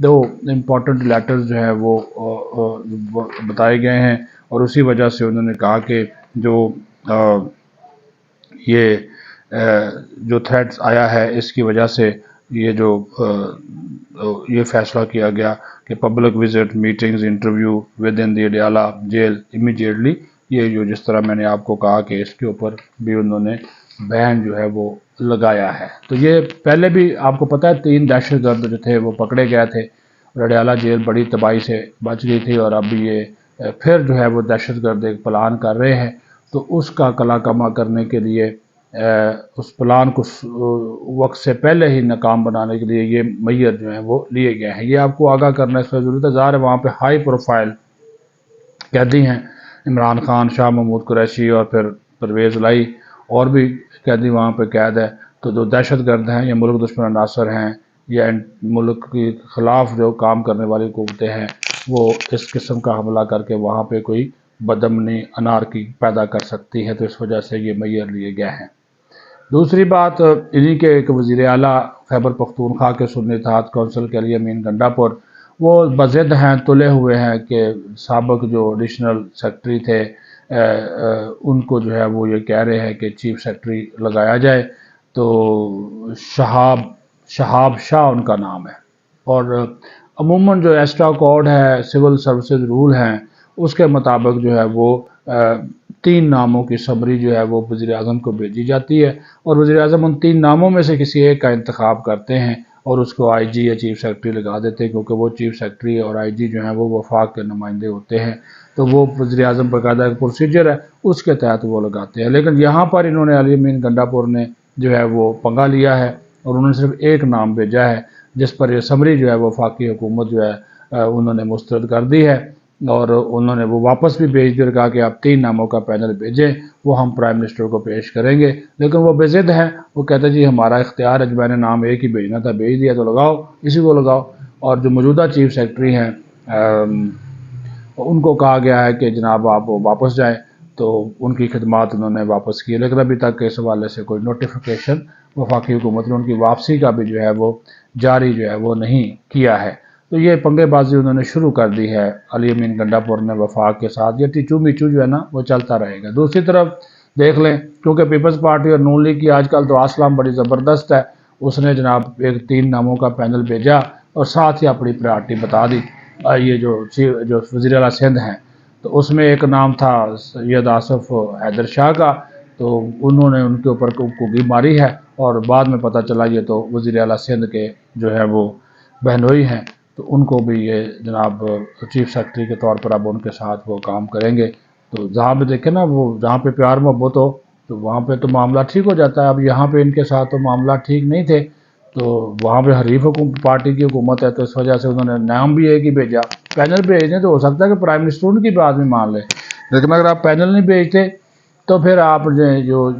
دو important letters جو ہے وہ بتائے گئے ہیں، اور اسی وجہ سے انہوں نے کہا کہ جو یہ جو تھریٹس آیا ہے اس کی وجہ سے یہ فیصلہ کیا گیا کہ public visit, meetings, interview with in the Adiala jail immediately, یہ جو جس طرح میں نے آپ کو کہا کہ اس کے اوپر بھی انہوں نے بین جو ہے وہ لگایا ہے۔ تو یہ پہلے بھی آپ کو پتہ ہے 3 دہشت گرد جو تھے وہ پکڑے گئے تھے، اور اڈیالہ جیل بڑی تباہی سے بچ گئی تھی، اور اب یہ پھر جو ہے وہ دہشت گرد ایک پلان کر رہے ہیں، تو اس کا کلا کما کرنے کے لیے اس پلان کو وقت سے پہلے ہی ناکام بنانے کے لیے یہ میئر جو ہیں وہ لیے گئے ہیں۔ یہ آپ کو آگاہ کرنا اس کا ضرورت ہے۔ ظاہر ہے وہاں پہ ہائی پروفائل قیدی ہیں، عمران خان، شاہ محمود قریشی اور پھر پرویز الہی، اور بھی قیدی وہاں پہ قید ہے۔ تو جو دہشت گرد ہیں یا ملک دشمن عناصر ہیں یا ملک کے خلاف جو کام کرنے والی قوتیں ہیں، وہ اس قسم کا حملہ کر کے وہاں پہ کوئی بدامنی انارکی پیدا کر سکتی ہے، تو اس وجہ سے یہ میئر لیے گئے ہیں۔ دوسری بات، انہی کے ایک وزیر اعلیٰ خیبر پختونخوا کے سنی اتحاد کونسل کے لیے امین گنڈا پور، وہ بضد ہیں، تلے ہوئے ہیں کہ سابق جو ایڈیشنل سیکرٹری تھے ان کو جو ہے وہ یہ کہہ رہے ہیں کہ چیف سیکرٹری لگایا جائے۔ تو شہاب شاہ ان کا نام ہے، اور عموماً جو ایسٹرا کوڈ ہے، سول سروسز رول ہیں، اس کے مطابق جو ہے وہ 3 ناموں کی سمری جو ہے وہ وزیر اعظم کو بھیجی جاتی ہے، اور وزیر اعظم ان 3 ناموں میں سے کسی ایک کا انتخاب کرتے ہیں اور اس کو آئی جی یا چیف سیکرٹری لگا دیتے ہیں، کیونکہ وہ چیف سیکرٹری اور آئی جی جو ہیں وہ وفاق کے نمائندے ہوتے ہیں، تو وہ وزیر اعظم باقاعدہ ایک پروسیجر ہے اس کے تحت وہ لگاتے ہیں۔ لیکن یہاں پر انہوں نے علی امین گنڈا پور نے جو ہے وہ پنگا لیا ہے، اور انہوں نے صرف ایک نام بھیجا ہے، جس پر یہ سمری جو ہے وفاقی حکومت جو ہے انہوں نے مسترد کر دی ہے، اور انہوں نے وہ واپس بھی بھیج دیا، کہا کہ آپ 3 ناموں کا پینل بھیجیں، وہ ہم پرائم منسٹر کو پیش کریں گے۔ لیکن وہ بے ضد ہیں، وہ کہتے ہیں جی ہمارا اختیار ہے، جو میں نے نام ایک ہی بھیجنا تھا بھیج دیا، تو لگاؤ، اسی کو لگاؤ۔ اور جو موجودہ چیف سیکرٹری ہیں ان کو کہا گیا ہے کہ جناب آپ واپس جائیں، تو ان کی خدمات انہوں نے واپس کی، لیکن ابھی تک اس حوالے سے کوئی نوٹیفیکیشن وفاقی حکومت نے ان کی واپسی کا بھی جو ہے وہ جاری جو ہے وہ نہیں کیا ہے۔ تو یہ پنگے بازی انہوں نے شروع کر دی ہے علی امین گنڈا پور نے وفاق کے ساتھ، یہ ٹیچو میچو جو ہے نا وہ چلتا رہے گا۔ دوسری طرف دیکھ لیں، کیونکہ پیپلز پارٹی اور نون لیگ کی آج کل دعا سلام بڑی زبردست ہے، اس نے جناب ایک 3 ناموں کا پینل بھیجا اور ساتھ ہی اپنی پریارٹی بتا دی۔ یہ جو وزیر اعلیٰ سندھ ہیں، تو اس میں ایک نام تھا سید آصف حیدر شاہ کا، تو انہوں نے ان کے اوپر کوگی ماری ہے، اور بعد میں پتہ چلا یہ تو وزیر اعلیٰ سندھ کے جو ہے وہ بہنوئی ہیں، تو ان کو بھی یہ جناب چیف سیکرٹری کے طور پر اب ان کے ساتھ وہ کام کریں گے۔ تو جہاں پہ دیکھیں نا، وہ جہاں پہ پیار محبت ہو تو وہاں پہ تو معاملہ ٹھیک ہو جاتا ہے۔ اب یہاں پہ ان کے ساتھ تو معاملات ٹھیک نہیں تھے، تو وہاں پہ حریف پارٹی کی حکومت ہے، تو اس وجہ سے انہوں نے نام بھی ایک ہی بھیجا۔ پینل بھیج دیں تو ہو سکتا ہے کہ پرائم منسٹر ان کی بات بھی مان لے، لیکن اگر آپ پینل نہیں بھیجتے تو پھر آپ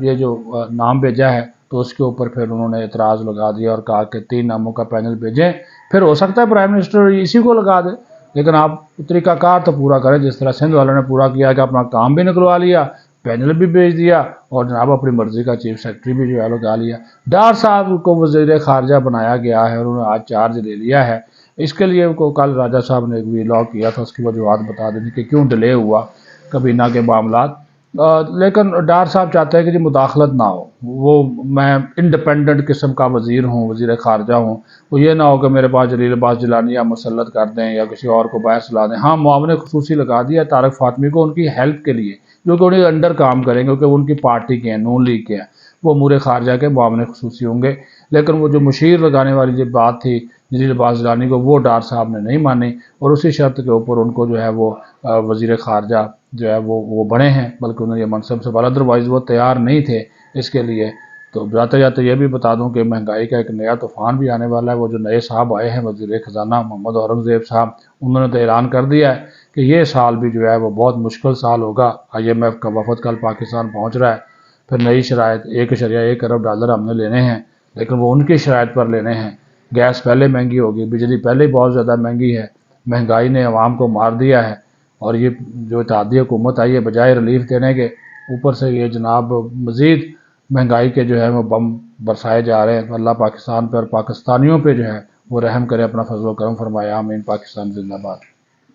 یہ جو نام بھیجا ہے تو اس کے اوپر پھر انہوں نے اعتراض لگا دیا اور کہا کہ 3 ناموں کا پینل بھیجیں، پھر ہو سکتا ہے پرائم منسٹر اسی کو لگا دے، لیکن آپ طریقہ کار تو پورا کریں جس طرح سندھ والوں نے پورا کیا کہ اپنا کام بھی نکلوا لیا، پینل بھی بھیج دیا، اور جناب اپنی مرضی کا چیف سیکرٹری بھی جو ہے لگا لیا۔ ڈار صاحب کو وزیر خارجہ بنایا گیا ہے اور انہوں نے آج چارج لے لیا ہے۔ اس کے لیے کو کل راجہ صاحب نے ایک ویلاگ کیا تھا، اس کی وجوہات بتا دیں کہ کیوں ڈیلے ہوا کابینہ کے معاملات، لیکن ڈار صاحب چاہتے ہیں کہ جی مداخلت نہ ہو، وہ میں انڈیپینڈنٹ قسم کا وزیر ہوں، وزیر خارجہ ہوں، وہ یہ نہ ہو کہ میرے پاس جلیل عباس جیلانی یا مسلط کر دیں یا کسی اور کو باعث لا دیں۔ ہاں، معاون خصوصی لگا دیا طارق فاطمی کو ان کی ہیلپ کے لیے، جو کہ انہیں انڈر کام کریں گے، کیونکہ ان کی پارٹی کے ہیں، نون لیگ کے ہیں، وہ امور خارجہ کے معاون خصوصی ہوں گے۔ لیکن وہ جو مشیر لگانے والی جو بات تھی جلیل عباس جیلانی کو، وہ ڈار صاحب نے نہیں مانی، اور اسی شرط کے اوپر ان کو جو ہے وہ وزیر خارجہ جو ہے وہ بنے ہیں، بلکہ انہوں نے یہ منصب سے بالا، ادروائز وہ تیار نہیں تھے اس کے لیے۔ تو جاتے جاتے یہ بھی بتا دوں کہ مہنگائی کا ایک نیا طوفان بھی آنے والا ہے۔ وہ جو نئے صاحب آئے ہیں وزیر خزانہ محمد اورنگزیب صاحب، انہوں نے تو اعلان کر دیا ہے کہ یہ سال بھی جو ہے وہ بہت مشکل سال ہوگا۔ IMF کا وفد کل پاکستان پہنچ رہا ہے، پھر نئی شرائط $1.1 ارب ہم نے لینے ہیں، لیکن وہ ان کی شرائط پر لینے ہیں۔ گیس پہلے مہنگی ہوگی، بجلی پہلے ہی بہت زیادہ مہنگی ہے، مہنگائی نے عوام کو مار دیا ہے، اور یہ جو اتحادی حکومت آئی ہے بجائے ریلیف دینے کے، اوپر سے یہ جناب مزید مہنگائی کے جو ہے وہ بم برسائے جا رہے ہیں۔ تو اللہ پاکستان پہ اور پاکستانیوں پہ جو ہے وہ رحم کرے، اپنا فضل و کرم فرمایا۔ آمین۔ پاکستان زندہ باد۔